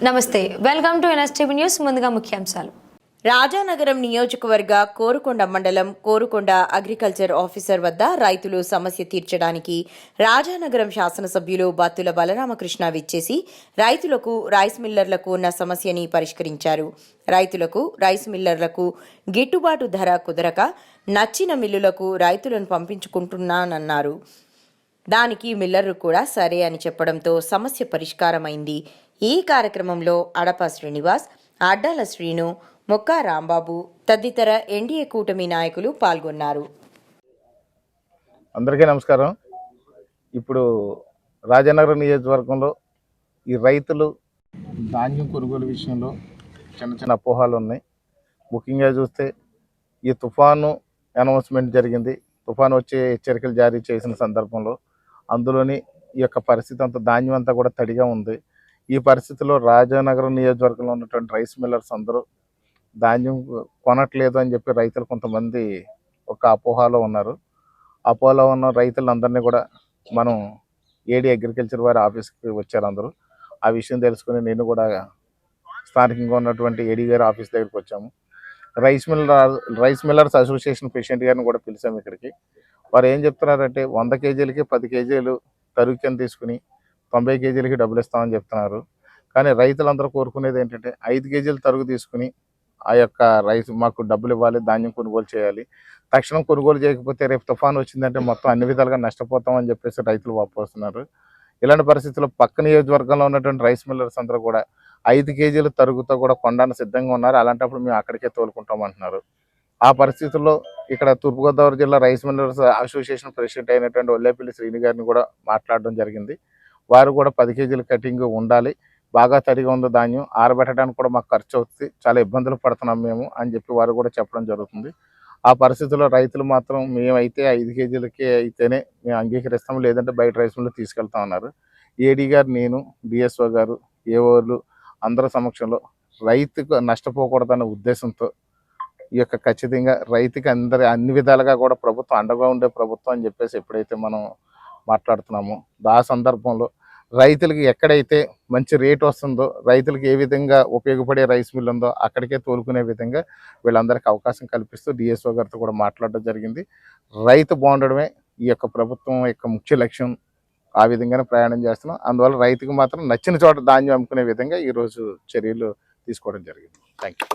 నమస్తే, welcome to NSTV news. ముందుగా ముఖ్యాంశాలు. రాజానగరం నియోజకవర్గ కోరుకొండ మండలం కోరుకొండ అగ్రికల్చర్ ఆఫీసర్ వద్ద రైతులు సమస్య తీర్చడానికి రాజానగరం శాసనసభ్యులు బత్తుల బలరామకృష్ణ విచ్చేసి రైతులకు రైస్ మిల్లర్లకు ఉన్న సమస్యని పరిష్కరించారు. రైతులకు రైస్ మిల్లర్లకు గిట్టుబాటు ధర కుదరక నచ్చిన మిల్లులకు రైతులను పంపించుకుంటున్నానన్నారు. దానికి మిల్లర్లు కూడా సరే అని చెప్పడంతో సమస్య పరిష్కారమైంది. ఈ కార్యక్రమంలో అడప శ్రీనివాస్, అడ్డాల శ్రీను, మొక్కా రాంబాబు తదితర ఎన్డీఏ కూటమి నాయకులు పాల్గొన్నారు. అందరికీ నమస్కారం. ఇప్పుడు రాజానగరం నియోజకవర్గంలో ఈ రైతులు ధాన్యం కొనుగోలు విషయంలో చిన్న చిన్న అపోహాలు ఉన్నాయి. ముఖ్యంగా చూస్తే ఈ తుఫాను అనౌన్స్మెంట్ జరిగింది. తుఫాను వచ్చే హెచ్చరికలు జారీ చేసిన సందర్భంలో అందులోని ఈ యొక్క పరిస్థితి అంతా ధాన్యం అంతా కూడా తడిగా ఉంది. ఈ పరిస్థితిలో రాజానగరం నియోజకవర్గంలో ఉన్నటువంటి రైస్ మిల్లర్స్ అందరూ ధాన్యం కొనట్లేదు అని చెప్పి రైతులు కొంతమంది ఒక అపోహలో ఉన్నారు. అపోహలో ఉన్న రైతులందరినీ కూడా మనం ఏడీ అగ్రికల్చర్ వారి ఆఫీస్కి వచ్చారు. అందరూ ఆ విషయం తెలుసుకుని నేను కూడా స్థానికంగా ఉన్నటువంటి ఏడీ గారి ఆఫీస్ దగ్గరికి వచ్చాము. రైస్ మిల్లర్స్ అసోసియేషన్ ప్రెసిడెంట్ గారిని కూడా పిలిచాము ఇక్కడికి. వారు ఏం చెప్తున్నారంటే 100 కేజీలకి 10 కేజీలు తరుగు కింద తీసుకుని 90 కేజీలకి డబ్బులు ఇస్తామని చెప్తున్నారు. కానీ రైతులందరూ కోరుకునేది ఏంటంటే 5 కేజీలు తరుగు తీసుకుని ఆ యొక్క రైతు మాకు డబ్బులు ఇవ్వాలి, ధాన్యం కొనుగోలు చేయాలి. తక్షణం కొనుగోలు చేయకపోతే రేపు తుఫాను వచ్చిందంటే మొత్తం అన్ని విధాలుగా నష్టపోతామని చెప్పేసి రైతులు వాపోతున్నారు. ఇలాంటి పరిస్థితుల్లో పక్క నియోజకవర్గంలో ఉన్నటువంటి రైస్ మిల్లర్స్ అందరూ కూడా 5 కేజీల తరుగుతో కూడా కొనడానికి సిద్ధంగా ఉన్నారు. అలాంటప్పుడు మేము అక్కడికే తోలుకుంటామంటున్నారు. ఆ పరిస్థితుల్లో ఇక్కడ తూర్పుగోదావరి జిల్లా రైస్ మిల్లర్స్ అసోసియేషన్ ప్రెసిడెంట్ అయినటువంటి ఒల్లేపల్లి శ్రీని గారిని కూడా మాట్లాడడం జరిగింది. వారు కూడా 10 కేజీల కటింగ్ ఉండాలి, బాగా తడిగా ఉంది ధాన్యం, ఆరబెట్టడానికి కూడా మాకు ఖర్చు అవుతుంది, చాలా ఇబ్బందులు పడుతున్నాం మేము అని చెప్పి వారు కూడా చెప్పడం జరుగుతుంది. ఆ పరిస్థితుల్లో రైతులు మాత్రం మేమైతే 5 కేజీలకే అయితేనే మేము అంగీకరిస్తాము, లేదంటే బయట రైస్ మిల్లు తీసుకెళ్తాం అన్నారు. ఏడీ గారు, నేను, డిఎస్ఓ గారు, ఏఓలు అందరి సమక్షంలో రైతుకు నష్టపోకూడదన్న ఉద్దేశంతో ఈ యొక్క ఖచ్చితంగా రైతుకి అన్ని విధాలుగా కూడా ప్రభుత్వం అండగా ఉండే ప్రభుత్వం అని చెప్పేసి ఎప్పుడైతే మనం మాట్లాడుతున్నామో ఆ సందర్భంలో రైతులకి ఎక్కడైతే మంచి రేట్ వస్తుందో, రైతులకు ఏ విధంగా ఉపయోగపడే రైస్ మిల్ ఉందో అక్కడికే తోలుకునే విధంగా వీళ్ళందరికీ అవకాశం కల్పిస్తూ డిఎస్ఓ గారితో కూడా మాట్లాడడం జరిగింది. రైతు బాగుండడమే ఈ యొక్క ప్రభుత్వం యొక్క ముఖ్య లక్ష్యం. ఆ విధంగానే ప్రయాణం చేస్తున్నాం. అందువల్ల రైతుకు మాత్రం నచ్చిన చోట ధాన్యం అమ్ముకునే విధంగా ఈరోజు చర్యలు తీసుకోవడం జరిగింది. Thank you.